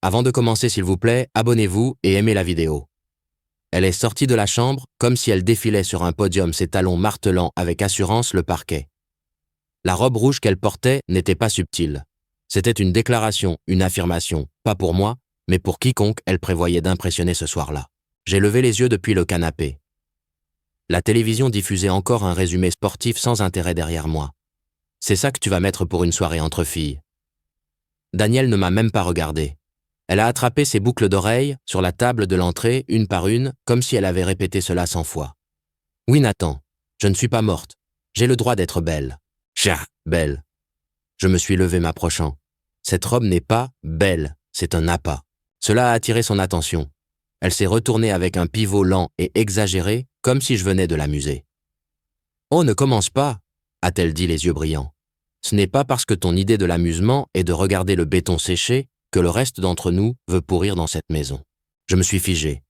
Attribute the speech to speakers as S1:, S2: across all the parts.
S1: Avant de commencer, s'il vous plaît, abonnez-vous et aimez la vidéo. Elle est sortie de la chambre comme si elle défilait sur un podium, ses talons martelant avec assurance le parquet. La robe rouge qu'elle portait n'était pas subtile. C'était une déclaration, une affirmation, pas pour moi, mais pour quiconque elle prévoyait d'impressionner ce soir-là. J'ai levé les yeux depuis le canapé. La télévision diffusait encore un résumé sportif sans intérêt derrière moi. C'est ça que tu vas mettre pour une soirée entre filles. Danielle ne m'a même pas regardé. Elle a attrapé ses boucles d'oreilles sur la table de l'entrée, une par une, comme si elle avait répété cela 100 fois. Oui, Nathan, je ne suis pas morte. J'ai le droit d'être belle. Chia, belle. Je me suis levé m'approchant. Cette robe n'est pas belle, c'est un appât. Cela a attiré son attention. Elle s'est retournée avec un pivot lent et exagéré, comme si je venais de l'amuser. « Oh, ne commence pas !» a-t-elle dit les yeux brillants. « Ce n'est pas parce que ton idée de l'amusement est de regarder le béton sécher que le reste d'entre nous veut pourrir dans cette maison. » Je me suis figé.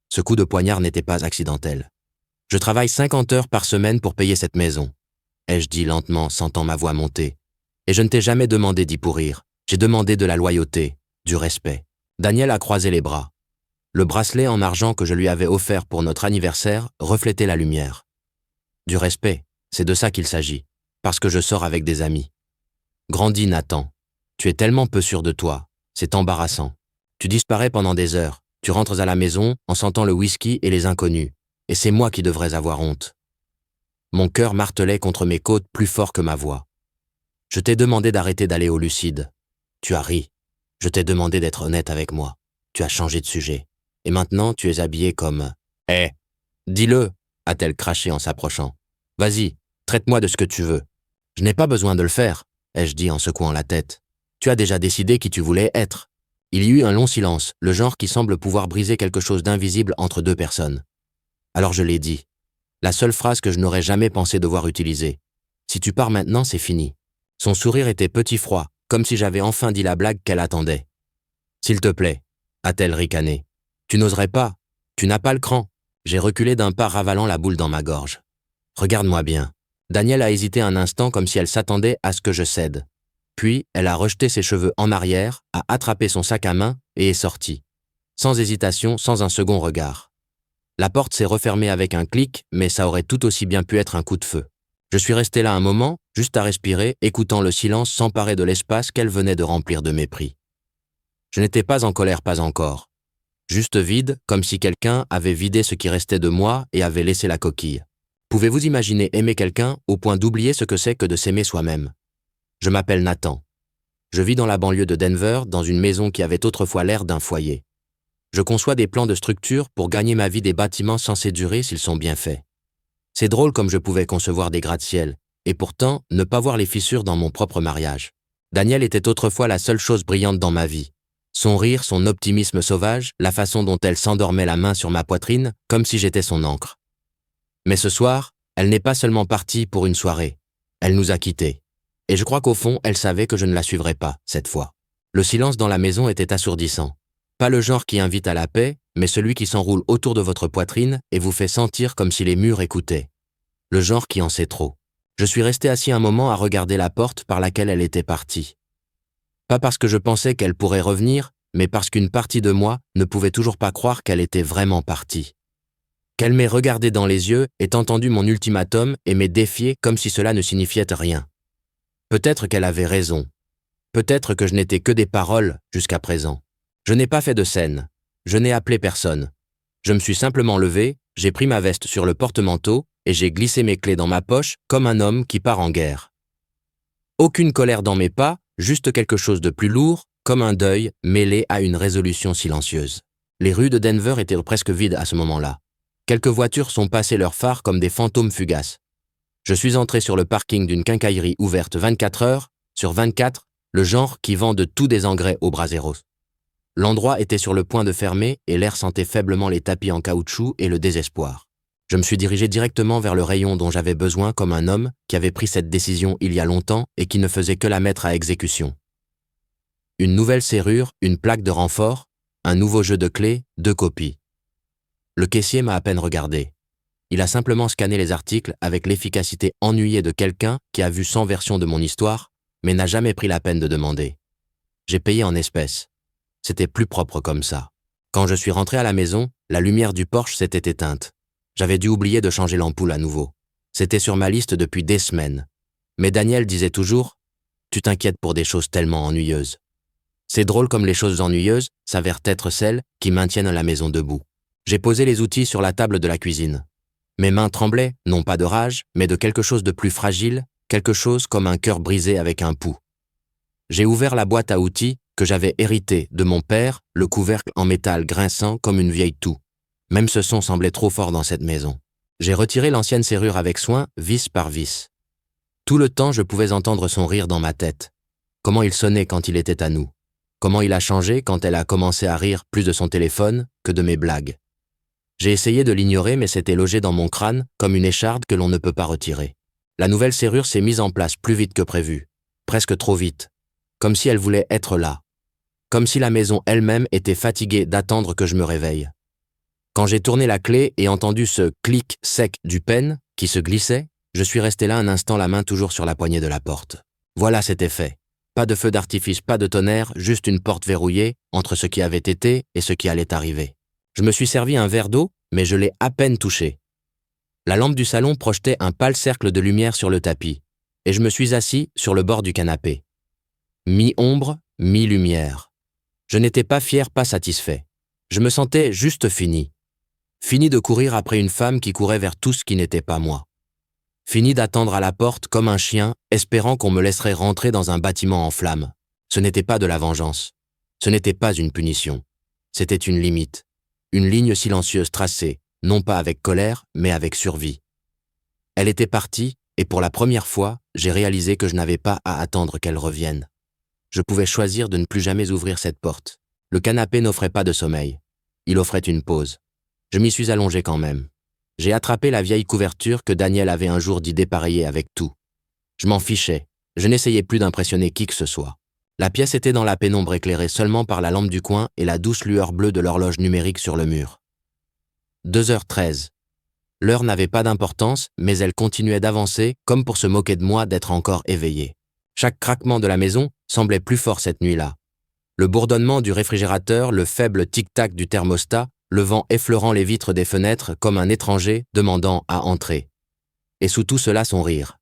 S1: Ce coup de poignard n'était pas accidentel. « Je travaille 50 heures par semaine pour payer cette maison, » ai-je dit lentement, sentant ma voix monter. « Et je ne t'ai jamais demandé d'y pourrir. J'ai demandé de la loyauté, du respect. » Danielle a croisé les bras. Le bracelet en argent que je lui avais offert pour notre anniversaire reflétait la lumière. Du respect, c'est de ça qu'il s'agit, parce que je sors avec des amis. Grandis, Nathan. Tu es tellement peu sûr de toi, c'est embarrassant. Tu disparais pendant des heures, tu rentres à la maison en sentant le whisky et les inconnus, et c'est moi qui devrais avoir honte. Mon cœur martelait contre mes côtes plus fort que ma voix. Je t'ai demandé d'arrêter d'aller au lucide. Tu as ri. Je t'ai demandé d'être honnête avec moi. Tu as changé de sujet. Et maintenant, tu es habillé comme... « Eh, dis-le !» a-t-elle craché en s'approchant. « Vas-y, traite-moi de ce que tu veux. »« Je n'ai pas besoin de le faire, » ai-je dit en secouant la tête. « Tu as déjà décidé qui tu voulais être. » Il y eut un long silence, le genre qui semble pouvoir briser quelque chose d'invisible entre deux personnes. Alors je l'ai dit. La seule phrase que je n'aurais jamais pensé devoir utiliser. « Si tu pars maintenant, c'est fini. » Son sourire était petit froid, comme si j'avais enfin dit la blague qu'elle attendait. « S'il te plaît, » a-t-elle ricané. « Tu n'oserais pas. Tu n'as pas le cran. » J'ai reculé d'un pas ravalant la boule dans ma gorge. « Regarde-moi bien. » Danielle a hésité un instant comme si elle s'attendait à ce que je cède. Puis, elle a rejeté ses cheveux en arrière, a attrapé son sac à main et est sortie. Sans hésitation, sans un second regard. La porte s'est refermée avec un clic, mais ça aurait tout aussi bien pu être un coup de feu. Je suis resté là un moment, juste à respirer, écoutant le silence s'emparer de l'espace qu'elle venait de remplir de mépris. Je n'étais pas en colère, pas encore. Juste vide, comme si quelqu'un avait vidé ce qui restait de moi et avait laissé la coquille. Pouvez-vous imaginer aimer quelqu'un au point d'oublier ce que c'est que de s'aimer soi-même? Je m'appelle Nathan. Je vis dans la banlieue de Denver, dans une maison qui avait autrefois l'air d'un foyer. Je conçois des plans de structure pour gagner ma vie des bâtiments censés durer s'ils sont bien faits. C'est drôle comme je pouvais concevoir des gratte-ciel, et pourtant ne pas voir les fissures dans mon propre mariage. Danielle était autrefois la seule chose brillante dans ma vie. Son rire, son optimisme sauvage, la façon dont elle s'endormait la main sur ma poitrine, comme si j'étais son encre. Mais ce soir, elle n'est pas seulement partie pour une soirée. Elle nous a quittés. Et je crois qu'au fond, elle savait que je ne la suivrais pas, cette fois. Le silence dans la maison était assourdissant. Pas le genre qui invite à la paix, mais celui qui s'enroule autour de votre poitrine et vous fait sentir comme si les murs écoutaient. Le genre qui en sait trop. Je suis resté assis un moment à regarder la porte par laquelle elle était partie. Pas parce que je pensais qu'elle pourrait revenir, mais parce qu'une partie de moi ne pouvait toujours pas croire qu'elle était vraiment partie. Qu'elle m'ait regardé dans les yeux, ait entendu mon ultimatum et m'ait défié comme si cela ne signifiait rien. Peut-être qu'elle avait raison. Peut-être que je n'étais que des paroles jusqu'à présent. Je n'ai pas fait de scène. Je n'ai appelé personne. Je me suis simplement levé, j'ai pris ma veste sur le porte-manteau et j'ai glissé mes clés dans ma poche comme un homme qui part en guerre. Aucune colère dans mes pas, juste quelque chose de plus lourd, comme un deuil mêlé à une résolution silencieuse. Les rues de Denver étaient presque vides à ce moment-là. Quelques voitures sont passées leurs phares comme des fantômes fugaces. Je suis entré sur le parking d'une quincaillerie ouverte 24 heures sur 24, le genre qui vend de tout des engrais aux braseros. L'endroit était sur le point de fermer et l'air sentait faiblement les tapis en caoutchouc et le désespoir. Je me suis dirigé directement vers le rayon dont j'avais besoin comme un homme qui avait pris cette décision il y a longtemps et qui ne faisait que la mettre à exécution. Une nouvelle serrure, une plaque de renfort, un nouveau jeu de clés, 2 copies. Le caissier m'a à peine regardé. Il a simplement scanné les articles avec l'efficacité ennuyée de quelqu'un qui a vu 100 versions de mon histoire, mais n'a jamais pris la peine de demander. J'ai payé en espèces. C'était plus propre comme ça. Quand je suis rentré à la maison, la lumière du porche s'était éteinte. J'avais dû oublier de changer l'ampoule à nouveau. C'était sur ma liste depuis des semaines. Mais Daniel disait toujours « Tu t'inquiètes pour des choses tellement ennuyeuses ». C'est drôle comme les choses ennuyeuses s'avèrent être celles qui maintiennent la maison debout. J'ai posé les outils sur la table de la cuisine. Mes mains tremblaient, non pas de rage, mais de quelque chose de plus fragile, quelque chose comme un cœur brisé avec un pouls. J'ai ouvert la boîte à outils que j'avais héritée de mon père, le couvercle en métal grinçant comme une vieille toux. Même ce son semblait trop fort dans cette maison. J'ai retiré l'ancienne serrure avec soin, vis par vis. Tout le temps, je pouvais entendre son rire dans ma tête. Comment il sonnait quand il était à nous. Comment il a changé quand elle a commencé à rire plus de son téléphone que de mes blagues. J'ai essayé de l'ignorer, mais c'était logé dans mon crâne comme une écharde que l'on ne peut pas retirer. La nouvelle serrure s'est mise en place plus vite que prévu, presque trop vite, comme si elle voulait être là, comme si la maison elle-même était fatiguée d'attendre que je me réveille. Quand j'ai tourné la clé et entendu ce clic sec du pêne qui se glissait, je suis resté là un instant, la main toujours sur la poignée de la porte. Voilà, c'était fait. Pas de feu d'artifice, pas de tonnerre, juste une porte verrouillée entre ce qui avait été et ce qui allait arriver. Je me suis servi un verre d'eau, mais je l'ai à peine touché. La lampe du salon projetait un pâle cercle de lumière sur le tapis, et je me suis assis sur le bord du canapé. Mi-ombre, mi-lumière. Je n'étais pas fier, pas satisfait. Je me sentais juste fini. Fini de courir après une femme qui courait vers tout ce qui n'était pas moi. Fini d'attendre à la porte comme un chien, espérant qu'on me laisserait rentrer dans un bâtiment en flammes. Ce n'était pas de la vengeance. Ce n'était pas une punition. C'était une limite. Une ligne silencieuse tracée, non pas avec colère, mais avec survie. Elle était partie, et pour la première fois, j'ai réalisé que je n'avais pas à attendre qu'elle revienne. Je pouvais choisir de ne plus jamais ouvrir cette porte. Le canapé n'offrait pas de sommeil. Il offrait une pause. Je m'y suis allongé quand même. J'ai attrapé la vieille couverture que Daniel avait un jour dit dépareiller avec tout. Je m'en fichais. Je n'essayais plus d'impressionner qui que ce soit. La pièce était dans la pénombre éclairée seulement par la lampe du coin et la douce lueur bleue de l'horloge numérique sur le mur. 2h13. L'heure n'avait pas d'importance, mais elle continuait d'avancer comme pour se moquer de moi d'être encore éveillé. Chaque craquement de la maison semblait plus fort cette nuit-là. Le bourdonnement du réfrigérateur, le faible tic-tac du thermostat, le vent effleurant les vitres des fenêtres comme un étranger demandant à entrer. Et sous tout cela son rire.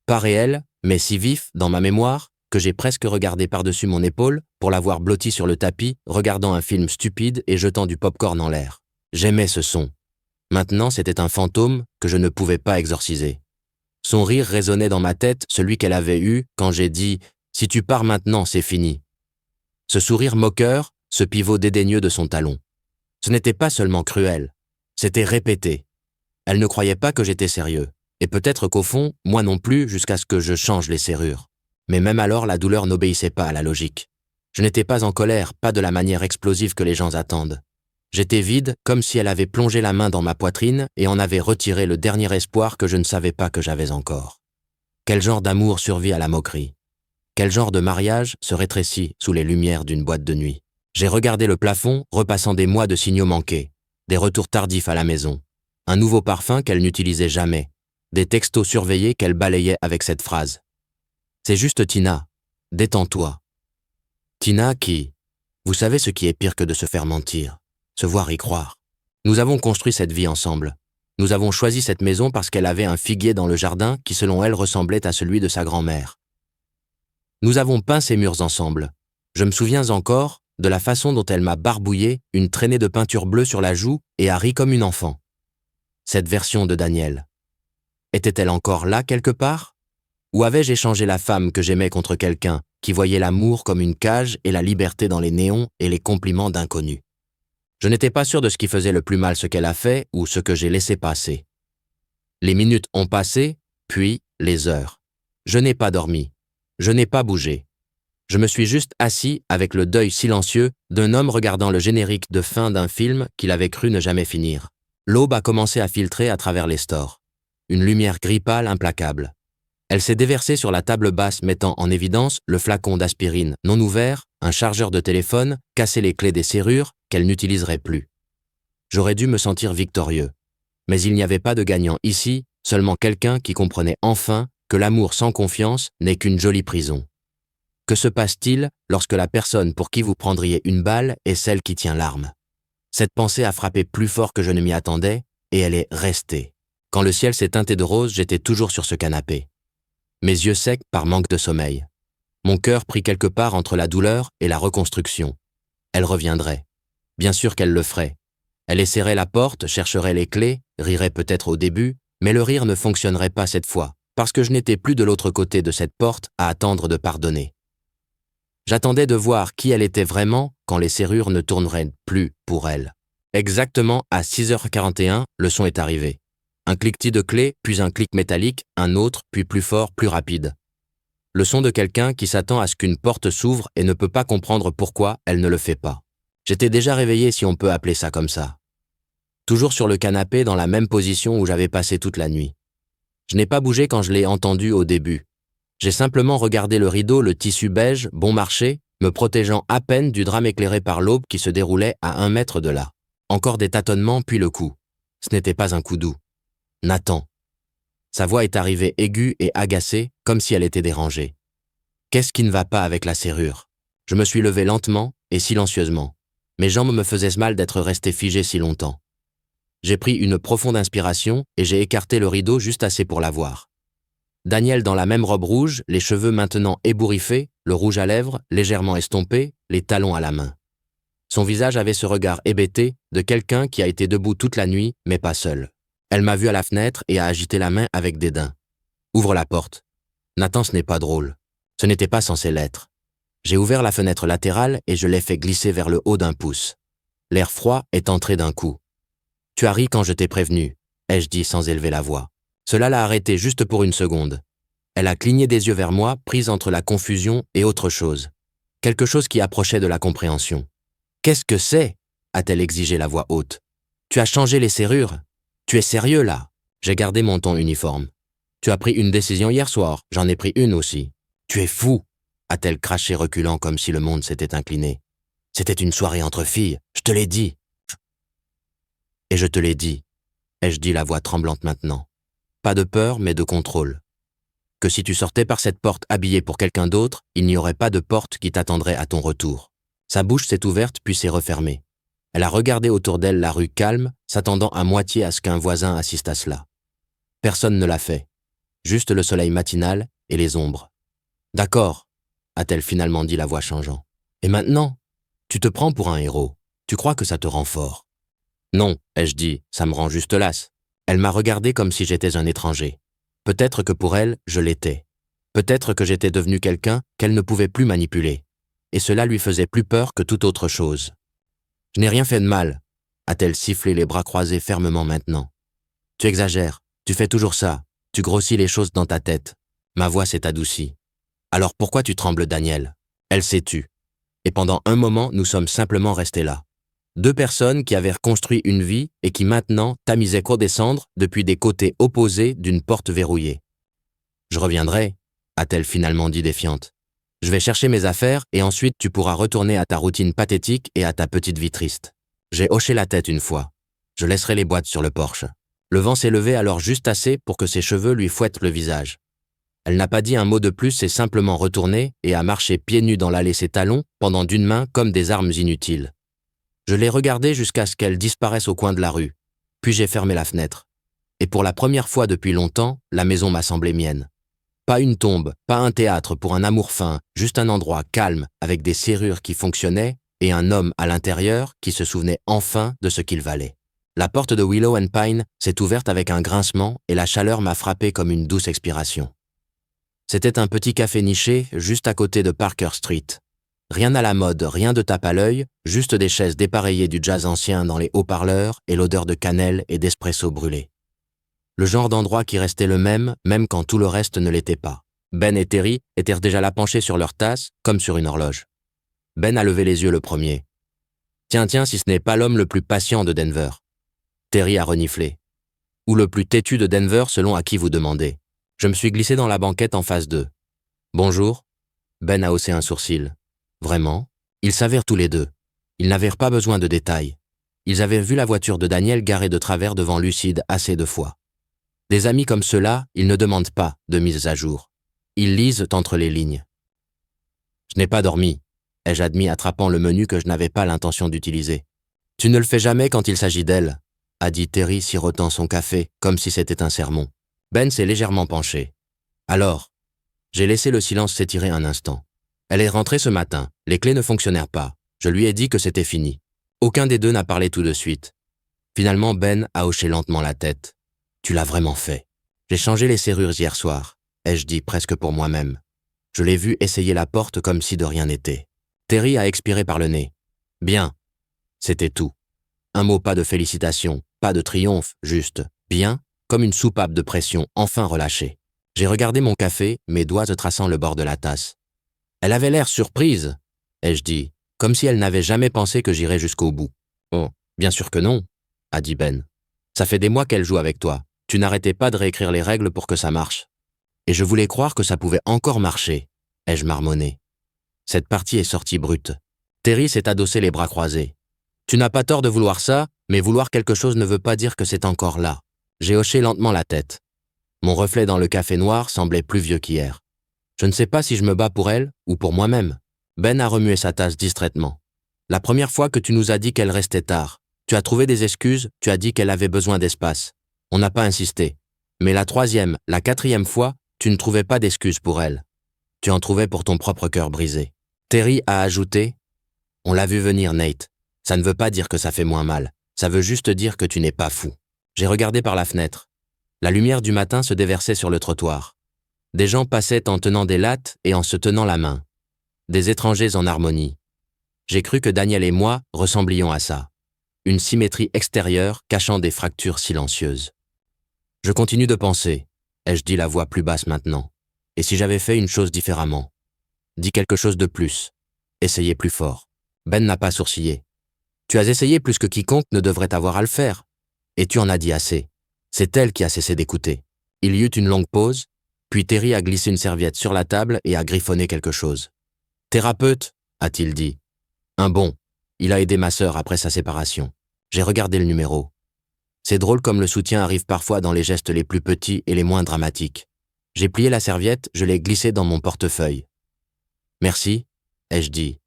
S1: Pas réel, mais si vif dans ma mémoire que j'ai presque regardé par-dessus mon épaule pour l'avoir blotti sur le tapis, regardant un film stupide et jetant du popcorn en l'air. J'aimais ce son. Maintenant, c'était un fantôme que je ne pouvais pas exorciser. Son rire résonnait dans ma tête, celui qu'elle avait eu quand j'ai dit « Si tu pars maintenant, c'est fini ». Ce sourire moqueur, ce pivot dédaigneux de son talon. Ce n'était pas seulement cruel, c'était répété. Elle ne croyait pas que j'étais sérieux. Et peut-être qu'au fond, moi non plus, jusqu'à ce que je change les serrures. Mais même alors, la douleur n'obéissait pas à la logique. Je n'étais pas en colère, pas de la manière explosive que les gens attendent. J'étais vide, comme si elle avait plongé la main dans ma poitrine et en avait retiré le dernier espoir que je ne savais pas que j'avais encore. Quel genre d'amour survit à la moquerie? Quel genre de mariage se rétrécit sous les lumières d'une boîte de nuit? J'ai regardé le plafond, repassant des mois de signaux manqués, des retours tardifs à la maison, un nouveau parfum qu'elle n'utilisait jamais, des textos surveillés qu'elle balayait avec cette phrase. C'est juste Tina, détends-toi. Tina qui, vous savez ce qui est pire que de se faire mentir, se voir y croire. Nous avons construit cette vie ensemble. Nous avons choisi cette maison parce qu'elle avait un figuier dans le jardin qui selon elle ressemblait à celui de sa grand-mère. Nous avons peint ces murs ensemble. Je me souviens encore de la façon dont elle m'a barbouillé une traînée de peinture bleue sur la joue et a ri comme une enfant. Cette version de Daniel. Était-elle encore là quelque part? Ou avais-je échangé la femme que j'aimais contre quelqu'un qui voyait l'amour comme une cage et la liberté dans les néons et les compliments d'inconnus? Je n'étais pas sûr de ce qui faisait le plus mal, ce qu'elle a fait ou ce que j'ai laissé passer. Les minutes ont passé, puis les heures. Je n'ai pas dormi. Je n'ai pas bougé. Je me suis juste assis avec le deuil silencieux d'un homme regardant le générique de fin d'un film qu'il avait cru ne jamais finir. L'aube a commencé à filtrer à travers les stores. Une lumière gris pâle implacable. Elle s'est déversée sur la table basse mettant en évidence le flacon d'aspirine non ouvert, un chargeur de téléphone, cassé les clés des serrures qu'elle n'utiliserait plus. J'aurais dû me sentir victorieux. Mais il n'y avait pas de gagnant ici, seulement quelqu'un qui comprenait enfin que l'amour sans confiance n'est qu'une jolie prison. Que se passe-t-il lorsque la personne pour qui vous prendriez une balle est celle qui tient l'arme? Cette pensée a frappé plus fort que je ne m'y attendais, et elle est restée. Quand le ciel s'est teinté de rose, j'étais toujours sur ce canapé. Mes yeux secs par manque de sommeil. Mon cœur pris quelque part entre la douleur et la reconstruction. Elle reviendrait. Bien sûr qu'elle le ferait. Elle essaierait la porte, chercherait les clés, rirait peut-être au début, mais le rire ne fonctionnerait pas cette fois, parce que je n'étais plus de l'autre côté de cette porte à attendre de pardonner. J'attendais de voir qui elle était vraiment quand les serrures ne tourneraient plus pour elle. Exactement à 6h41, le son est arrivé. Un cliquetis de clés, puis un clic métallique, un autre, puis plus fort, plus rapide. Le son de quelqu'un qui s'attend à ce qu'une porte s'ouvre et ne peut pas comprendre pourquoi elle ne le fait pas. J'étais déjà réveillé, si on peut appeler ça comme ça. Toujours sur le canapé, dans la même position où j'avais passé toute la nuit. Je n'ai pas bougé quand je l'ai entendu au début. J'ai simplement regardé le rideau, le tissu beige, bon marché, me protégeant à peine du drame éclairé par l'aube qui se déroulait à 1 mètre de là. Encore des tâtonnements, puis le coup. Ce n'était pas un coup doux. Nathan. Sa voix est arrivée aiguë et agacée, comme si elle était dérangée. Qu'est-ce qui ne va pas avec la serrure? Je me suis levé lentement et silencieusement. Mes jambes me faisaient mal d'être resté figé si longtemps. J'ai pris une profonde inspiration et j'ai écarté le rideau juste assez pour la voir. Daniel dans la même robe rouge, les cheveux maintenant ébouriffés, le rouge à lèvres, légèrement estompé, les talons à la main. Son visage avait ce regard hébété de quelqu'un qui a été debout toute la nuit, mais pas seul. Elle m'a vu à la fenêtre et a agité la main avec dédain. « Ouvre la porte. » Nathan, ce n'est pas drôle. Ce n'était pas censé l'être. J'ai ouvert la fenêtre latérale et je l'ai fait glisser vers le haut d'1 pouce. L'air froid est entré d'un coup. « Tu as ri quand je t'ai prévenu, » ai-je dit sans élever la voix. Cela l'a arrêtée juste pour une seconde. Elle a cligné des yeux vers moi, prise entre la confusion et autre chose. Quelque chose qui approchait de la compréhension. « Qu'est-ce que c'est ?» a-t-elle exigé la voix haute. « Tu as changé les serrures? Tu es sérieux là ?» J'ai gardé mon ton uniforme. « Tu as pris une décision hier soir, j'en ai pris une aussi. »« Tu es fou !» a-t-elle craché reculant comme si le monde s'était incliné. « C'était une soirée entre filles, je te l'ai dit. » « Et je te l'ai dit, » ai-je dit la voix tremblante maintenant. Pas de peur, mais de contrôle. Que si tu sortais par cette porte habillée pour quelqu'un d'autre, il n'y aurait pas de porte qui t'attendrait à ton retour. Sa bouche s'est ouverte puis s'est refermée. Elle a regardé autour d'elle la rue calme, s'attendant à moitié à ce qu'un voisin assiste à cela. Personne ne l'a fait. Juste le soleil matinal et les ombres. « D'accord, » a-t-elle finalement dit la voix changeant. « Et maintenant? Tu te prends pour un héros. Tu crois que ça te rend fort. » « Non, ai-je dit, ça me rend juste lasse. » Elle m'a regardé comme si j'étais un étranger. Peut-être que pour elle, je l'étais. Peut-être que j'étais devenu quelqu'un qu'elle ne pouvait plus manipuler. Et cela lui faisait plus peur que toute autre chose. « Je n'ai rien fait de mal, » a-t-elle sifflé les bras croisés fermement maintenant. « Tu exagères, tu fais toujours ça, tu grossis les choses dans ta tête. » Ma voix s'est adoucie. « Alors pourquoi tu trembles, Daniel ?» Elle s'est tue. Et pendant un moment, nous sommes simplement restés là. 2 personnes qui avaient reconstruit une vie et qui maintenant tamisaient quoi descendre depuis des côtés opposés d'une porte verrouillée. « Je reviendrai, » a-t-elle finalement dit défiante. « Je vais chercher mes affaires et ensuite tu pourras retourner à ta routine pathétique et à ta petite vie triste. » J'ai hoché la tête une fois. Je laisserai les boîtes sur le porche. Le vent s'est levé alors juste assez pour que ses cheveux lui fouettent le visage. Elle n'a pas dit un mot de plus et simplement retourné et a marché pieds nus dans l'allée ses talons pendant d'une main comme des armes inutiles. Je l'ai regardée jusqu'à ce qu'elle disparaisse au coin de la rue. Puis j'ai fermé la fenêtre. Et pour la première fois depuis longtemps, la maison m'a semblé mienne. Pas une tombe, pas un théâtre pour un amour fin, juste un endroit calme avec des serrures qui fonctionnaient et un homme à l'intérieur qui se souvenait enfin de ce qu'il valait. La porte de Willow and Pine s'est ouverte avec un grincement et la chaleur m'a frappé comme une douce expiration. C'était un petit café niché juste à côté de Parker Street. Rien à la mode, rien de tape à l'œil, juste des chaises dépareillées du jazz ancien dans les haut-parleurs et l'odeur de cannelle et d'espresso brûlé. Le genre d'endroit qui restait le même quand tout le reste ne l'était pas. Ben et Terry étaient déjà là penchés sur leur tasse, comme sur une horloge. Ben a levé les yeux le premier. « Tiens, si ce n'est pas l'homme le plus patient de Denver. » Terry a reniflé. « Ou le plus têtu de Denver selon à qui vous demandez. » Je me suis glissé dans la banquette en face d'eux. « Bonjour. » Ben a haussé un sourcil. Vraiment? Ils savaient tous les deux. Ils n'avaient pas besoin de détails. Ils avaient vu la voiture de Daniel garée de travers devant Lucide assez de fois. Des amis comme ceux-là, ils ne demandent pas de mise à jour. Ils lisent entre les lignes. Je n'ai pas dormi, ai-je admis, attrapant le menu que je n'avais pas l'intention d'utiliser. Tu ne le fais jamais quand il s'agit d'elle, a dit Terry, sirotant son café, comme si c'était un sermon. Ben s'est légèrement penché. Alors, j'ai laissé le silence s'étirer un instant. Elle est rentrée ce matin, les clés ne fonctionnèrent pas. Je lui ai dit que c'était fini. Aucun des deux n'a parlé tout de suite. Finalement, Ben a hoché lentement la tête. Tu l'as vraiment fait. J'ai changé les serrures hier soir, ai-je dit presque pour moi-même. Je l'ai vu essayer la porte comme si de rien n'était. Terry a expiré par le nez. Bien. C'était tout. Un mot, pas de félicitations, pas de triomphe, juste bien, comme une soupape de pression enfin relâchée. J'ai regardé mon café, mes doigts traçant le bord de la tasse. Elle avait l'air surprise, ai-je dit, comme si elle n'avait jamais pensé que j'irais jusqu'au bout. Oh, bien sûr que non, a dit Ben. Ça fait des mois qu'elle joue avec toi. Tu n'arrêtais pas de réécrire les règles pour que ça marche. Et je voulais croire que ça pouvait encore marcher, ai-je marmonné. Cette partie est sortie brute. Terry s'est adossé les bras croisés. Tu n'as pas tort de vouloir ça, mais vouloir quelque chose ne veut pas dire que c'est encore là. J'ai hoché lentement la tête. Mon reflet dans le café noir semblait plus vieux qu'hier. Je ne sais pas si je me bats pour elle ou pour moi-même. Ben a remué sa tasse distraitement. La première fois que tu nous as dit qu'elle restait tard, tu as trouvé des excuses, tu as dit qu'elle avait besoin d'espace. On n'a pas insisté. Mais la troisième, la quatrième fois, tu ne trouvais pas d'excuses pour elle. Tu en trouvais pour ton propre cœur brisé. Terry a ajouté « On l'a vu venir, Nate. Ça ne veut pas dire que ça fait moins mal. Ça veut juste dire que tu n'es pas fou. » J'ai regardé par la fenêtre. La lumière du matin se déversait sur le trottoir. Des gens passaient en tenant des lattes et en se tenant la main. Des étrangers en harmonie. J'ai cru que Daniel et moi ressemblions à ça. Une symétrie extérieure cachant des fractures silencieuses. Je continue de penser, ai-je dit la voix plus basse maintenant. Et si j'avais fait une chose différemment? Dis quelque chose de plus. Essayez plus fort. Ben n'a pas sourcillé. Tu as essayé plus que quiconque ne devrait avoir à le faire. Et tu en as dit assez. C'est elle qui a cessé d'écouter. Il y eut une longue pause, puis Terry a glissé une serviette sur la table et a griffonné quelque chose. « Thérapeute » a-t-il dit. « Un bon. Il a aidé ma sœur après sa séparation. » J'ai regardé le numéro. C'est drôle comme le soutien arrive parfois dans les gestes les plus petits et les moins dramatiques. J'ai plié la serviette, je l'ai glissée dans mon portefeuille. « Merci » ai-je dit.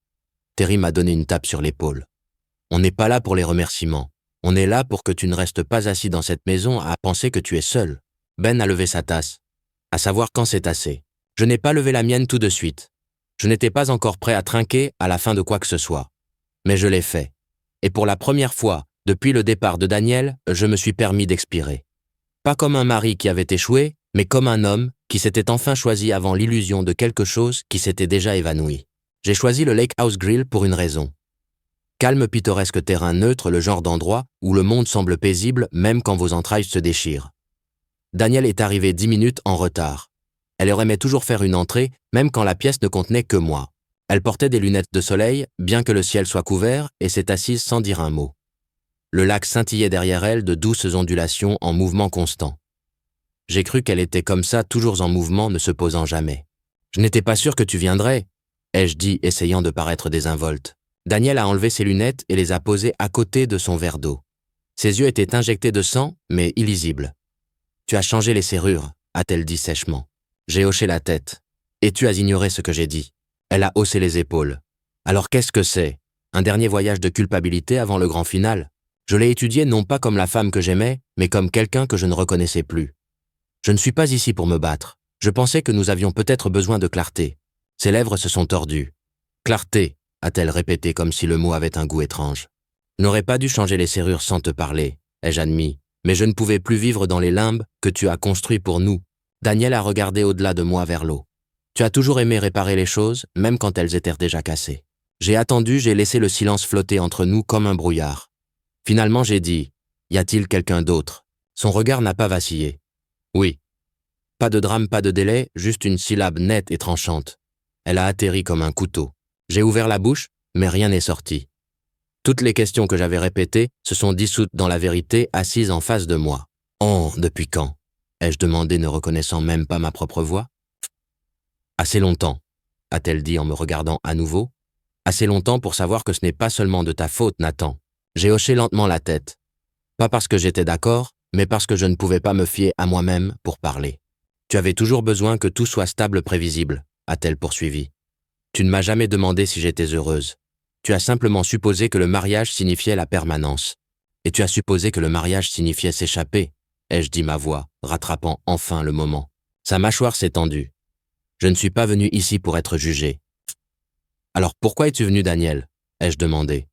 S1: Terry m'a donné une tape sur l'épaule. « On n'est pas là pour les remerciements. On est là pour que tu ne restes pas assis dans cette maison à penser que tu es seul. » Ben a levé sa tasse. À savoir quand c'est assez. Je n'ai pas levé la mienne tout de suite. Je n'étais pas encore prêt à trinquer à la fin de quoi que ce soit. Mais je l'ai fait. Et pour la première fois, depuis le départ de Daniel, je me suis permis d'expirer. Pas comme un mari qui avait échoué, mais comme un homme qui s'était enfin choisi avant l'illusion de quelque chose qui s'était déjà évanoui. J'ai choisi le Lake House Grill pour une raison. Calme, pittoresque terrain neutre, le genre d'endroit où le monde semble paisible même quand vos entrailles se déchirent. Daniel est arrivé 10 minutes en retard. Elle aurait aimé toujours faire une entrée, même quand la pièce ne contenait que moi. Elle portait des lunettes de soleil, bien que le ciel soit couvert, et s'est assise sans dire un mot. Le lac scintillait derrière elle de douces ondulations en mouvement constant. J'ai cru qu'elle était comme ça, toujours en mouvement, ne se posant jamais. « Je n'étais pas sûr que tu viendrais », ai-je dit, essayant de paraître désinvolte. Daniel a enlevé ses lunettes et les a posées à côté de son verre d'eau. Ses yeux étaient injectés de sang, mais illisibles. « Tu as changé les serrures », a-t-elle dit sèchement. J'ai hoché la tête. « Et tu as ignoré ce que j'ai dit ?» Elle a haussé les épaules. « Alors qu'est-ce que c'est? Un dernier voyage de culpabilité avant le grand final? Je l'ai étudié non pas comme la femme que j'aimais, mais comme quelqu'un que je ne reconnaissais plus. Je ne suis pas ici pour me battre. Je pensais que nous avions peut-être besoin de clarté. » Ses lèvres se sont tordues. « Clarté », a-t-elle répété comme si le mot avait un goût étrange. « Je n'aurais pas dû changer les serrures sans te parler, ai-je admis, mais je ne pouvais plus vivre dans les limbes que tu as construits pour nous. » Daniel a regardé au-delà de moi vers l'eau. « Tu as toujours aimé réparer les choses, même quand elles étaient déjà cassées. » J'ai attendu, j'ai laissé le silence flotter entre nous comme un brouillard. Finalement, j'ai dit « Y a-t-il quelqu'un d'autre ?» Son regard n'a pas vacillé. « Oui. » Pas de drame, pas de délai, juste une syllabe nette et tranchante. Elle a atterri comme un couteau. J'ai ouvert la bouche, mais rien n'est sorti. Toutes les questions que j'avais répétées se sont dissoutes dans la vérité assise en face de moi. « Oh, depuis quand ?» ai-je demandé, ne reconnaissant même pas ma propre voix. « Assez longtemps », a-t-elle dit en me regardant à nouveau. « Assez longtemps pour savoir que ce n'est pas seulement de ta faute, Nathan. » J'ai hoché lentement la tête. Pas parce que j'étais d'accord, mais parce que je ne pouvais pas me fier à moi-même pour parler. « Tu avais toujours besoin que tout soit stable, prévisible », a-t-elle poursuivi. Tu ne m'as jamais demandé si j'étais heureuse. Tu as simplement supposé que le mariage signifiait la permanence. Et tu as supposé que le mariage signifiait s'échapper, ai-je dit ma voix, rattrapant enfin le moment. Sa mâchoire s'est tendue. Je ne suis pas venu ici pour être jugé. Alors pourquoi es-tu venu, Daniel? Ai-je demandé.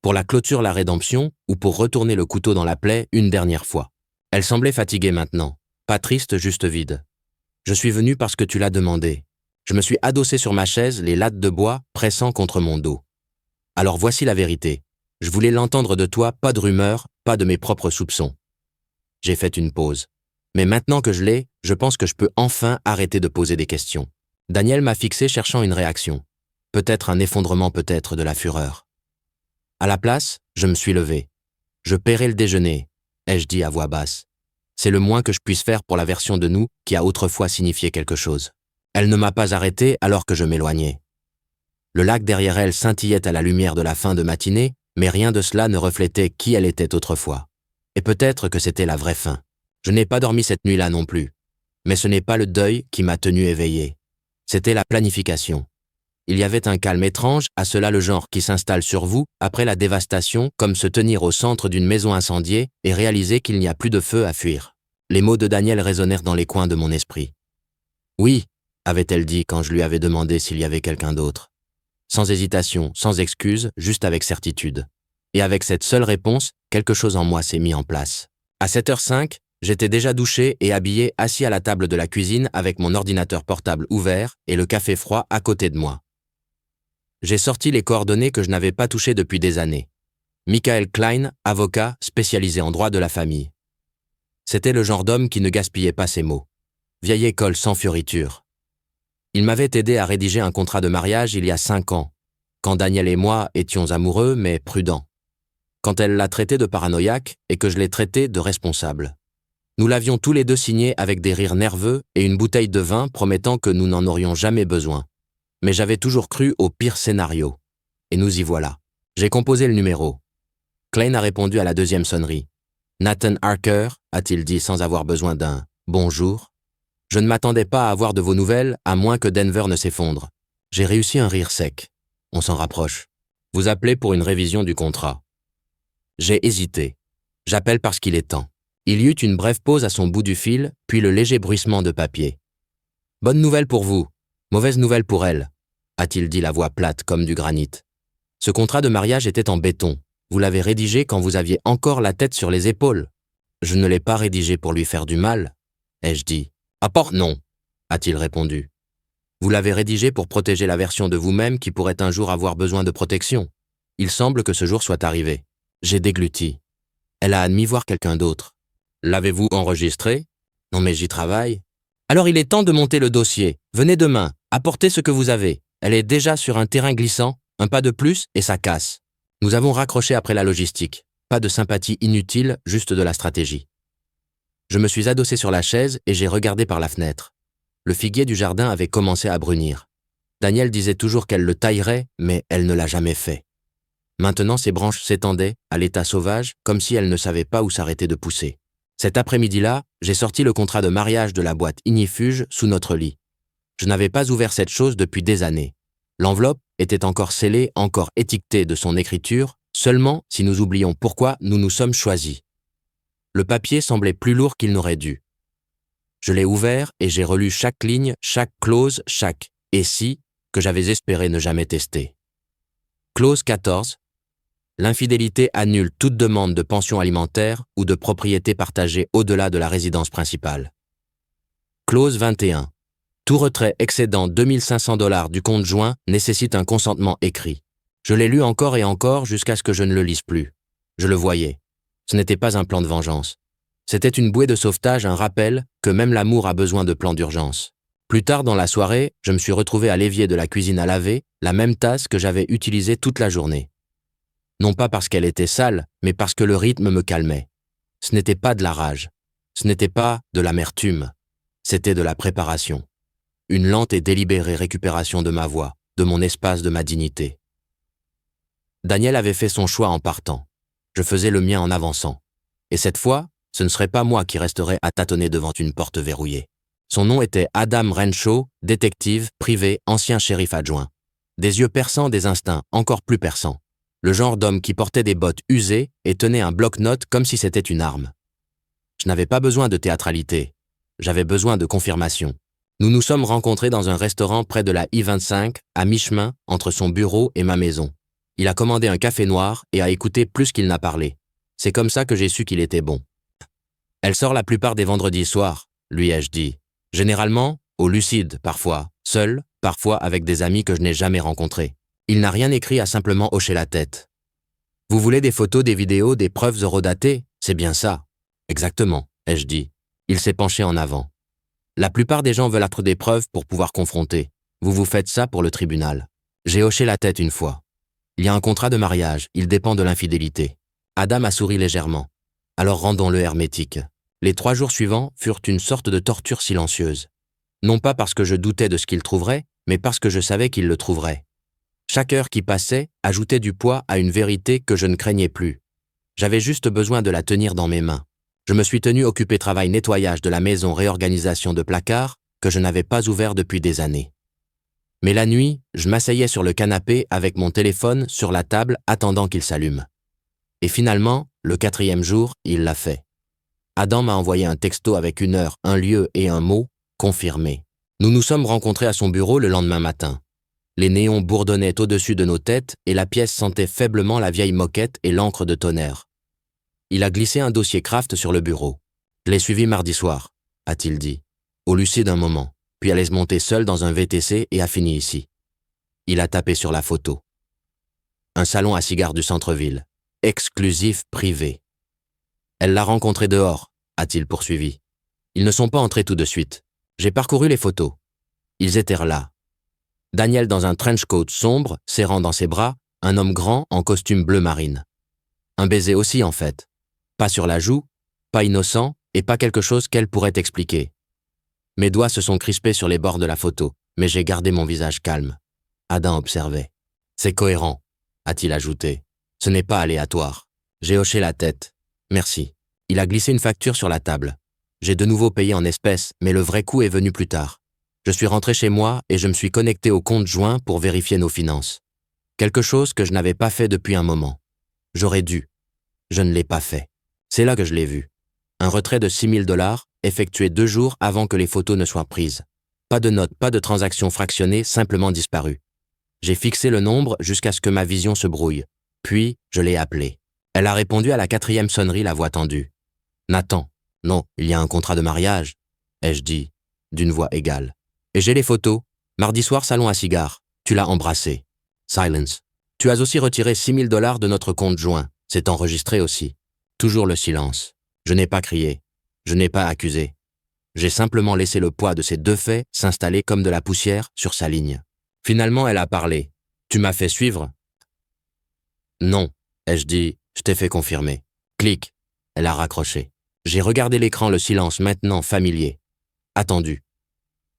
S1: Pour la clôture, la rédemption, ou pour retourner le couteau dans la plaie une dernière fois? Elle semblait fatiguée maintenant, pas triste, juste vide. Je suis venu parce que tu l'as demandé. Je me suis adossé sur ma chaise, les lattes de bois pressant contre mon dos. Alors voici la vérité. Je voulais l'entendre de toi, pas de rumeurs, pas de mes propres soupçons. J'ai fait une pause. Mais maintenant que je l'ai, je pense que je peux enfin arrêter de poser des questions. Daniel m'a fixé cherchant une réaction. Peut-être un effondrement, peut-être de la fureur. À la place, je me suis levé. Je paierai le déjeuner, ai-je dit à voix basse. C'est le moins que je puisse faire pour la version de nous qui a autrefois signifié quelque chose. Elle ne m'a pas arrêté alors que je m'éloignais. Le lac derrière elle scintillait à la lumière de la fin de matinée, mais rien de cela ne reflétait qui elle était autrefois. Et peut-être que c'était la vraie fin. Je n'ai pas dormi cette nuit-là non plus. Mais ce n'est pas le deuil qui m'a tenu éveillé. C'était la planification. Il y avait un calme étrange, à cela le genre qui s'installe sur vous après la dévastation, comme se tenir au centre d'une maison incendiée et réaliser qu'il n'y a plus de feu à fuir. Les mots de Daniel résonnèrent dans les coins de mon esprit. Oui, avait-elle dit quand je lui avais demandé s'il y avait quelqu'un d'autre. Sans hésitation, sans excuse, juste avec certitude. Et avec cette seule réponse, quelque chose en moi s'est mis en place. À 7h05, j'étais déjà douché et habillé, assis à la table de la cuisine avec mon ordinateur portable ouvert et le café froid à côté de moi. J'ai sorti les coordonnées que je n'avais pas touchées depuis des années. Michael Klein, avocat spécialisé en droit de la famille. C'était le genre d'homme qui ne gaspillait pas ses mots. Vieille école sans fioriture. Il m'avait aidé à rédiger un contrat de mariage il y a 5 ans, quand Daniel et moi étions amoureux mais prudents. Quand elle l'a traité de paranoïaque et que je l'ai traité de responsable. Nous l'avions tous les deux signé avec des rires nerveux et une bouteille de vin promettant que nous n'en aurions jamais besoin. Mais j'avais toujours cru au pire scénario. Et nous y voilà. J'ai composé le numéro. Klein a répondu à la deuxième sonnerie. Nathan Harker, a-t-il dit sans avoir besoin d'un « bonjour ». Je ne m'attendais pas à avoir de vos nouvelles, à moins que Denver ne s'effondre. J'ai réussi un rire sec. On s'en rapproche. Vous appelez pour une révision du contrat. J'ai hésité. J'appelle parce qu'il est temps. Il y eut une brève pause à son bout du fil, puis le léger bruissement de papier. Bonne nouvelle pour vous, mauvaise nouvelle pour elle, a-t-il dit la voix plate comme du granit. Ce contrat de mariage était en béton. Vous l'avez rédigé quand vous aviez encore la tête sur les épaules. Je ne l'ai pas rédigé pour lui faire du mal, ai-je dit. Non, a-t-il répondu. Vous l'avez rédigé pour protéger la version de vous-même qui pourrait un jour avoir besoin de protection. Il semble que ce jour soit arrivé. J'ai dégluti. Elle a admis voir quelqu'un d'autre. L'avez-vous enregistré? Non mais j'y travaille. Alors il est temps de monter le dossier. Venez demain, apportez ce que vous avez. Elle est déjà sur un terrain glissant, un pas de plus et ça casse. Nous avons raccroché après la logistique. Pas de sympathie inutile, juste de la stratégie. Je me suis adossé sur la chaise et j'ai regardé par la fenêtre. Le figuier du jardin avait commencé à brunir. Daniel disait toujours qu'elle le taillerait, mais elle ne l'a jamais fait. Maintenant, ses branches s'étendaient, à l'état sauvage, comme si elle ne savait pas où s'arrêter de pousser. Cet après-midi-là, j'ai sorti le contrat de mariage de la boîte ignifuge sous notre lit. Je n'avais pas ouvert cette chose depuis des années. L'enveloppe était encore scellée, encore étiquetée de son écriture, seulement si nous oublions pourquoi nous nous sommes choisis. Le papier semblait plus lourd qu'il n'aurait dû. Je l'ai ouvert et j'ai relu chaque ligne, chaque clause, chaque « et si » que j'avais espéré ne jamais tester. Clause 14. L'infidélité annule toute demande de pension alimentaire ou de propriété partagée au-delà de la résidence principale. Clause 21. Tout retrait excédant $2500 du compte joint nécessite un consentement écrit. Je l'ai lu encore et encore jusqu'à ce que je ne le lise plus. Je le voyais. Ce n'était pas un plan de vengeance. C'était une bouée de sauvetage, un rappel que même l'amour a besoin de plans d'urgence. Plus tard dans la soirée, je me suis retrouvé à l'évier de la cuisine à laver, la même tasse que j'avais utilisée toute la journée. Non pas parce qu'elle était sale, mais parce que le rythme me calmait. Ce n'était pas de la rage. Ce n'était pas de l'amertume. C'était de la préparation. Une lente et délibérée récupération de ma voix, de mon espace, de ma dignité. Daniel avait fait son choix en partant. Je faisais le mien en avançant. Et cette fois, ce ne serait pas moi qui resterais à tâtonner devant une porte verrouillée. Son nom était Adam Renshaw, détective, privé, ancien shérif adjoint. Des yeux perçants, des instincts encore plus perçants. Le genre d'homme qui portait des bottes usées et tenait un bloc-notes comme si c'était une arme. Je n'avais pas besoin de théâtralité. J'avais besoin de confirmation. Nous nous sommes rencontrés dans un restaurant près de la I-25, à mi-chemin entre son bureau et ma maison. Il a commandé un café noir et a écouté plus qu'il n'a parlé. C'est comme ça que j'ai su qu'il était bon. Elle sort la plupart des vendredis soirs, lui ai-je dit. Généralement, au Lucide, parfois, seul, parfois avec des amis que je n'ai jamais rencontrés. Il n'a rien écrit, à simplement hocher la tête. Vous voulez des photos, des vidéos, des preuves eurodatées? C'est bien ça. Exactement, ai-je dit. Il s'est penché en avant. La plupart des gens veulent être des preuves pour pouvoir confronter. Vous faites ça pour le tribunal. J'ai hoché la tête une fois. Il y a un contrat de mariage, il dépend de l'infidélité. Adam a souri légèrement. Alors rendons-le hermétique. Les 3 jours suivants furent une sorte de torture silencieuse. Non pas parce que je doutais de ce qu'il trouverait, mais parce que je savais qu'il le trouverait. Chaque heure qui passait ajoutait du poids à une vérité que je ne craignais plus. J'avais juste besoin de la tenir dans mes mains. Je me suis tenu occupé travail nettoyage de la maison, réorganisation de placards que je n'avais pas ouvert depuis des années. Mais la nuit, je m'asseyais sur le canapé avec mon téléphone sur la table attendant qu'il s'allume. Et finalement, le 4e jour, il l'a fait. Adam m'a envoyé un texto avec une heure, un lieu et un mot, confirmé. Nous nous sommes rencontrés à son bureau le lendemain matin. Les néons bourdonnaient au-dessus de nos têtes et la pièce sentait faiblement la vieille moquette et l'encre de tonnerre. Il a glissé un dossier Kraft sur le bureau. Je l'ai suivi mardi soir, a-t-il dit, au Lucide un moment, puis elle est montée seule dans un VTC et a fini ici. Il a tapé sur la photo. Un salon à cigares du centre-ville, exclusif, privé. Elle l'a rencontré dehors, a-t-il poursuivi. Ils ne sont pas entrés tout de suite. J'ai parcouru les photos. Ils étaient là. Daniel dans un trench coat sombre, serrant dans ses bras, un homme grand en costume bleu marine. Un baiser aussi en fait. Pas sur la joue, pas innocent et pas quelque chose qu'elle pourrait expliquer. Mes doigts se sont crispés sur les bords de la photo, mais j'ai gardé mon visage calme. Adam observait. C'est cohérent, a-t-il ajouté. Ce n'est pas aléatoire. J'ai hoché la tête. Merci. Il a glissé une facture sur la table. J'ai de nouveau payé en espèces, mais le vrai coup est venu plus tard. Je suis rentré chez moi et je me suis connecté au compte joint pour vérifier nos finances. Quelque chose que je n'avais pas fait depuis un moment. J'aurais dû. Je ne l'ai pas fait. C'est là que je l'ai vu. Un retrait de $6 000 effectué 2 jours avant que les photos ne soient prises. Pas de notes, pas de transactions fractionnées, simplement disparues. J'ai fixé le nombre jusqu'à ce que ma vision se brouille. Puis, je l'ai appelée. Elle a répondu à la 4e sonnerie, la voix tendue. Nathan. Non, il y a un contrat de mariage, ai-je dit, d'une voix égale. Et j'ai les photos. Mardi soir, salon à cigares. Tu l'as embrassé. Silence. Tu as aussi retiré $6 000 de notre compte joint. C'est enregistré aussi. Toujours le silence. Je n'ai pas crié. Je n'ai pas accusé. J'ai simplement laissé le poids de ces 2 faits s'installer comme de la poussière sur sa ligne. Finalement, elle a parlé. Tu m'as fait suivre? Non, ai-je dit, je t'ai fait confirmer. Clic. Elle a raccroché. J'ai regardé l'écran, le silence maintenant familier. Attendu.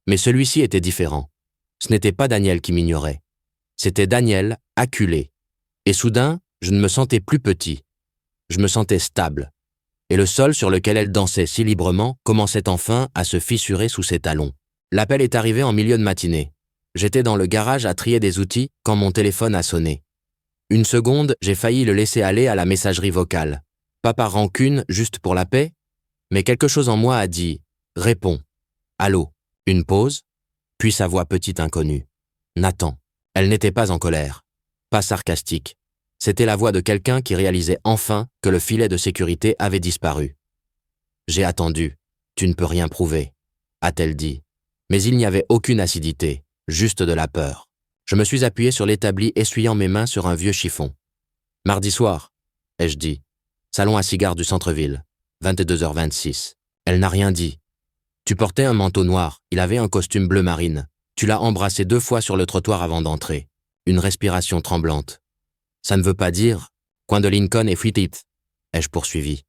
S1: Mais celui-ci était différent. Ce n'était pas Daniel qui m'ignorait. C'était Daniel, acculé. Et soudain, je ne me sentais plus petit. Je me sentais stable. Et le sol sur lequel elle dansait si librement commençait enfin à se fissurer sous ses talons. L'appel est arrivé en milieu de matinée. J'étais dans le garage à trier des outils quand mon téléphone a sonné. Une seconde, j'ai failli le laisser aller à la messagerie vocale. Pas par rancune, juste pour la paix, mais quelque chose en moi a dit « Réponds. Allô ?» Une pause, puis sa voix petite inconnue. « Nathan. » Elle n'était pas en colère, pas sarcastique. C'était la voix de quelqu'un qui réalisait enfin que le filet de sécurité avait disparu. « J'ai attendu. Tu ne peux rien prouver, » a-t-elle dit. Mais il n'y avait aucune acidité, juste de la peur. Je me suis appuyé sur l'établi, essuyant mes mains sur un vieux chiffon. « Mardi soir, » ai-je dit. Salon à cigares du centre-ville, 22h26. Elle n'a rien dit. Tu portais un manteau noir, il avait un costume bleu marine. Tu l'as embrassé 2 fois sur le trottoir avant d'entrer. Une respiration tremblante. Ça ne veut pas dire coin de Lincoln et Fleet, ai-je poursuivi.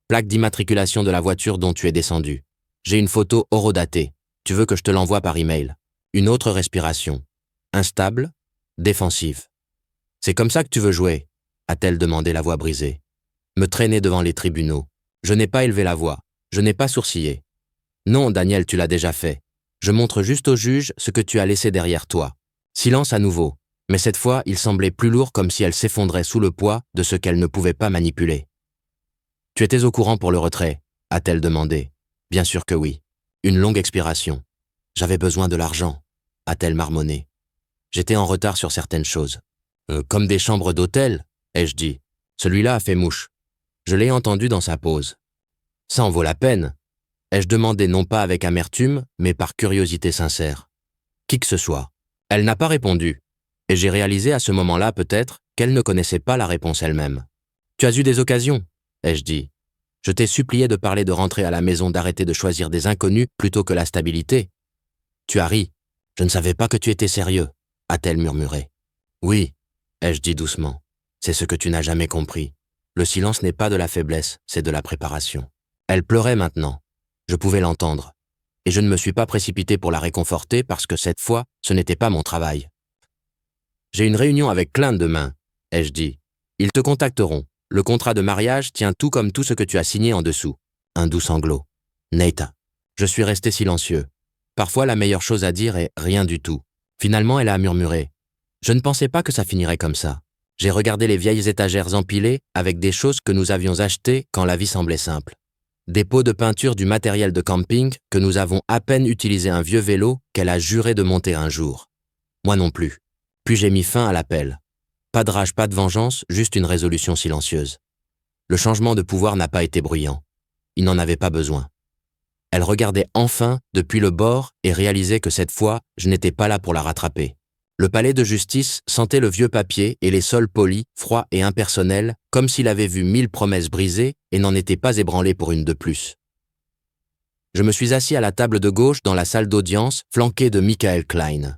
S1: Plaque d'immatriculation de la voiture dont tu es descendu. J'ai une photo horodatée. Tu veux que je te l'envoie par email. Une autre respiration. Instable, défensive. C'est comme ça que tu veux jouer, a-t-elle demandé, la voix brisée. Me traîner devant les tribunaux. Je n'ai pas élevé la voix. Je n'ai pas sourcillé. Non, Daniel, tu l'as déjà fait. Je montre juste au juge ce que tu as laissé derrière toi. Silence à nouveau. Mais cette fois, il semblait plus lourd, comme si elle s'effondrait sous le poids de ce qu'elle ne pouvait pas manipuler. « Tu étais au courant pour le retrait ?» a-t-elle demandé. « Bien sûr que oui. » Une longue expiration. « J'avais besoin de l'argent » a-t-elle marmonné. J'étais en retard sur certaines choses. Comme des chambres d'hôtel, ai-je dit. Celui-là a fait mouche. Je l'ai entendu dans sa pause. Ça en vaut la peine, ai-je demandé non pas avec amertume, mais par curiosité sincère. Qui que ce soit. Elle n'a pas répondu, et j'ai réalisé à ce moment-là peut-être qu'elle ne connaissait pas la réponse elle-même. Tu as eu des occasions, ai-je dit. Je t'ai supplié de parler de rentrer à la maison, d'arrêter de choisir des inconnus plutôt que la stabilité. Tu as ri. Je ne savais pas que tu étais sérieux, a-t-elle murmuré. Oui, ai-je dit doucement. C'est ce que tu n'as jamais compris. Le silence n'est pas de la faiblesse, c'est de la préparation. Elle pleurait maintenant. Je pouvais l'entendre. Et je ne me suis pas précipité pour la réconforter parce que cette fois, ce n'était pas mon travail. J'ai une réunion avec Klein demain, ai-je dit. Ils te contacteront. Le contrat de mariage tient tout comme tout ce que tu as signé en dessous. Un doux sanglot. Neita. Je suis resté silencieux. Parfois, la meilleure chose à dire est rien du tout. Finalement, elle a murmuré. Je ne pensais pas que ça finirait comme ça. J'ai regardé les vieilles étagères empilées avec des choses que nous avions achetées quand la vie semblait simple. Des pots de peinture, du matériel de camping que nous avons à peine utilisé, un vieux vélo qu'elle a juré de monter un jour. Moi non plus. Puis j'ai mis fin à l'appel. Pas de rage, pas de vengeance, juste une résolution silencieuse. Le changement de pouvoir n'a pas été bruyant. Il n'en avait pas besoin. Elle regardait enfin depuis le bord et réalisait que cette fois, je n'étais pas là pour la rattraper. Le palais de justice sentait le vieux papier et les sols polis, froids et impersonnels, comme s'il avait vu 1000 promesses brisées et n'en était pas ébranlé pour une de plus. Je me suis assis à la table de gauche dans la salle d'audience, flanqué de Michael Klein.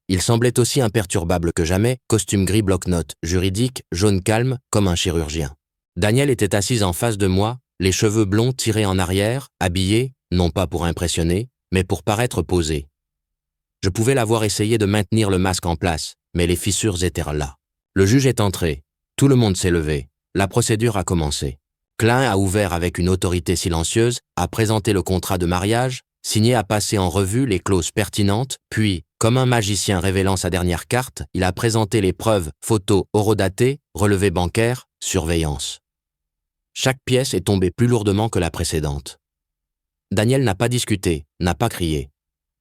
S1: Il semblait aussi imperturbable que jamais, costume gris bloc-notes, juridique, jaune calme, comme un chirurgien. Daniel était assise en face de moi, les cheveux blonds tirés en arrière, habillée, non pas pour impressionner, mais pour paraître posée. Je pouvais la voir essayer de maintenir le masque en place, mais les fissures étaient là. Le juge est entré. Tout le monde s'est levé. La procédure a commencé. Klein a ouvert avec une autorité silencieuse, a présenté le contrat de mariage, signé, a passé en revue les clauses pertinentes, puis, comme un magicien révélant sa dernière carte, il a présenté les preuves, photos horodatées, relevés bancaires, surveillance. Chaque pièce est tombée plus lourdement que la précédente. Daniel n'a pas discuté, n'a pas crié.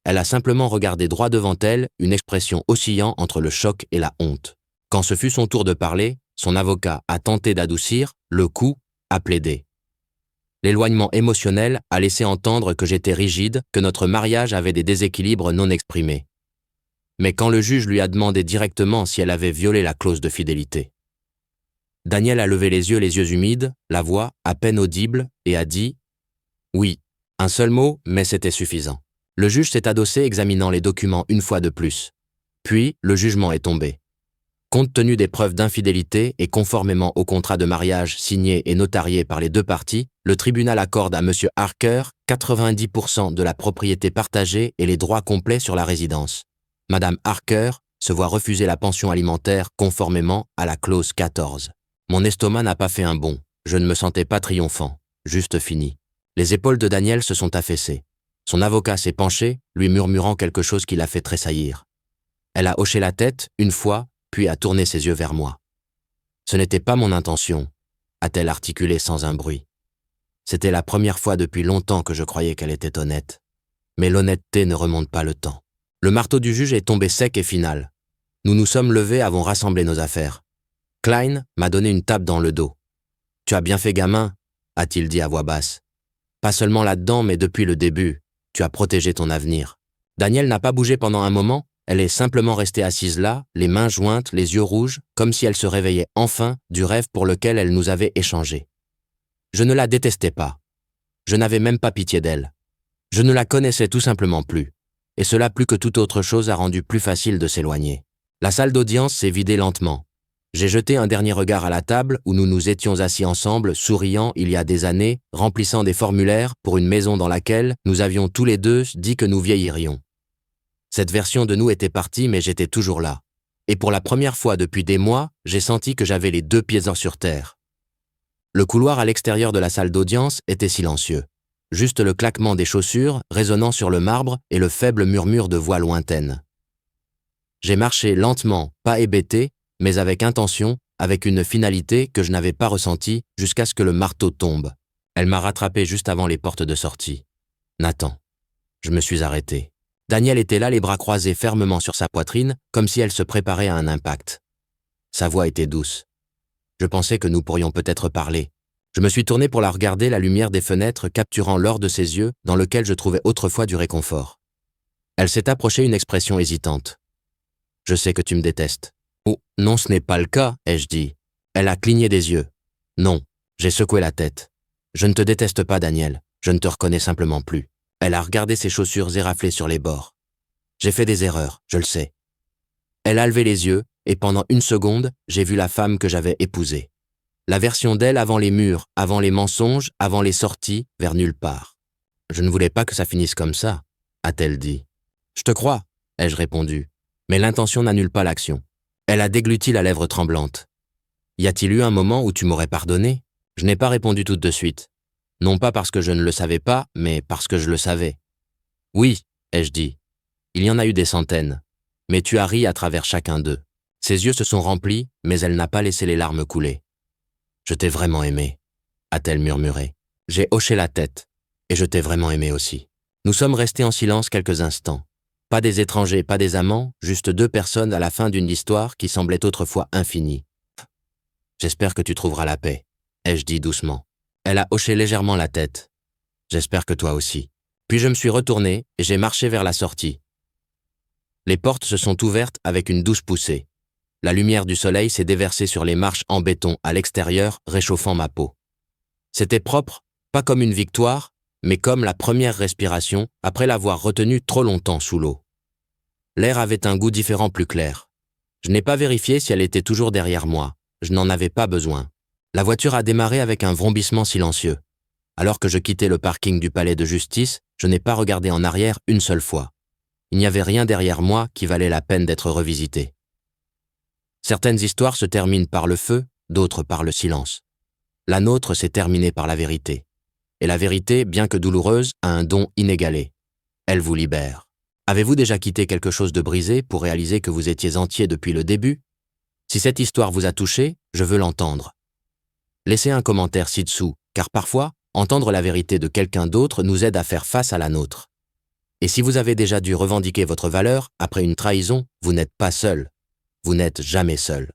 S1: Elle a simplement regardé droit devant elle, une expression oscillant entre le choc et la honte. Quand ce fut son tour de parler, son avocat a tenté d'adoucir, le coup a plaidé. L'éloignement émotionnel a laissé entendre que j'étais rigide, que notre mariage avait des déséquilibres non exprimés. Mais quand le juge lui a demandé directement si elle avait violé la clause de fidélité, Daniel a levé les yeux humides, la voix à peine audible, et a dit « Oui ». Un seul mot, mais c'était suffisant. Le juge s'est adossé, examinant les documents une fois de plus. Puis, le jugement est tombé. Compte tenu des preuves d'infidélité et conformément au contrat de mariage signé et notarié par les deux parties, le tribunal accorde à M. Harker 90% de la propriété partagée et les droits complets sur la résidence. Mme Harker se voit refuser la pension alimentaire conformément à la clause 14. Mon estomac n'a pas fait un bond. Je ne me sentais pas triomphant. Juste fini. Les épaules de Daniel se sont affaissées. Son avocat s'est penché, lui murmurant quelque chose qui l'a fait tressaillir. Elle a hoché la tête une fois, puis a tourné ses yeux vers moi. « Ce n'était pas mon intention », a-t-elle articulé sans un bruit. C'était la première fois depuis longtemps que je croyais qu'elle était honnête. Mais l'honnêteté ne remonte pas le temps. Le marteau du juge est tombé sec et final. Nous nous sommes levés, avons rassemblé nos affaires. Klein m'a donné une tape dans le dos. « Tu as bien fait, gamin », a-t-il dit à voix basse. « Pas seulement là-dedans, mais depuis le début. Tu as protégé ton avenir. » Daniel n'a pas bougé pendant un moment, elle est simplement restée assise là, les mains jointes, les yeux rouges, comme si elle se réveillait enfin du rêve pour lequel elle nous avait échangé. Je ne la détestais pas. Je n'avais même pas pitié d'elle. Je ne la connaissais tout simplement plus. Et cela, plus que toute autre chose, a rendu plus facile de s'éloigner. La salle d'audience s'est vidée lentement. J'ai jeté un dernier regard à la table où nous nous étions assis ensemble, souriant il y a des années, remplissant des formulaires pour une maison dans laquelle nous avions tous les deux dit que nous vieillirions. Cette version de nous était partie, mais j'étais toujours là. Et pour la première fois depuis des mois, j'ai senti que j'avais les deux pieds sur terre. Le couloir à l'extérieur de la salle d'audience était silencieux. Juste le claquement des chaussures résonnant sur le marbre et le faible murmure de voix lointaine. J'ai marché lentement, pas hébété, mais avec intention, avec une finalité que je n'avais pas ressentie jusqu'à ce que le marteau tombe. Elle m'a rattrapé juste avant les portes de sortie. Nathan. Je me suis arrêté. Danielle était là, les bras croisés fermement sur sa poitrine, comme si elle se préparait à un impact. Sa voix était douce. Je pensais que nous pourrions peut-être parler. Je me suis tourné pour la regarder, la lumière des fenêtres capturant l'or de ses yeux, dans lequel je trouvais autrefois du réconfort. Elle s'est approchée, une expression hésitante. « Je sais que tu me détestes. »« Oh, non, ce n'est pas le cas, » ai-je dit. Elle a cligné des yeux. « Non. » J'ai secoué la tête. « Je ne te déteste pas, Danielle. Je ne te reconnais simplement plus. » Elle a regardé ses chaussures éraflées sur les bords. « J'ai fait des erreurs, je le sais. » Elle a levé les yeux, et pendant une seconde, j'ai vu la femme que j'avais épousée. La version d'elle avant les murs, avant les mensonges, avant les sorties, vers nulle part. « Je ne voulais pas que ça finisse comme ça, » a-t-elle dit. « Je te crois, » ai-je répondu, mais l'intention n'annule pas l'action. Elle a dégluti la lèvre tremblante. « Y a-t-il eu un moment où tu m'aurais pardonné ?» Je n'ai pas répondu tout de suite. Non pas parce que je ne le savais pas, mais parce que je le savais. « Oui, » ai-je dit. « Il y en a eu des centaines. Mais tu as ri à travers chacun d'eux. » Ses yeux se sont remplis, mais elle n'a pas laissé les larmes couler. « Je t'ai vraiment aimé, » a-t-elle murmuré. J'ai hoché la tête, et je t'ai vraiment aimé aussi. Nous sommes restés en silence quelques instants. Pas des étrangers, pas des amants, juste deux personnes à la fin d'une histoire qui semblait autrefois infinie. « J'espère que tu trouveras la paix, » ai-je dit doucement. Elle a hoché légèrement la tête. « J'espère que toi aussi. » Puis je me suis retourné et j'ai marché vers la sortie. Les portes se sont ouvertes avec une douce poussée. La lumière du soleil s'est déversée sur les marches en béton à l'extérieur, réchauffant ma peau. C'était propre, pas comme une victoire, mais comme la première respiration après l'avoir retenue trop longtemps sous l'eau. L'air avait un goût différent, plus clair. Je n'ai pas vérifié si elle était toujours derrière moi. Je n'en avais pas besoin. La voiture a démarré avec un vrombissement silencieux. Alors que je quittais le parking du palais de justice, je n'ai pas regardé en arrière une seule fois. Il n'y avait rien derrière moi qui valait la peine d'être revisité. Certaines histoires se terminent par le feu, d'autres par le silence. La nôtre s'est terminée par la vérité. Et la vérité, bien que douloureuse, a un don inégalé. Elle vous libère. Avez-vous déjà quitté quelque chose de brisé pour réaliser que vous étiez entier depuis le début? Si cette histoire vous a touché, je veux l'entendre. Laissez un commentaire ci-dessous, car parfois, entendre la vérité de quelqu'un d'autre nous aide à faire face à la nôtre. Et si vous avez déjà dû revendiquer votre valeur après une trahison, vous n'êtes pas seul. Vous n'êtes jamais seul.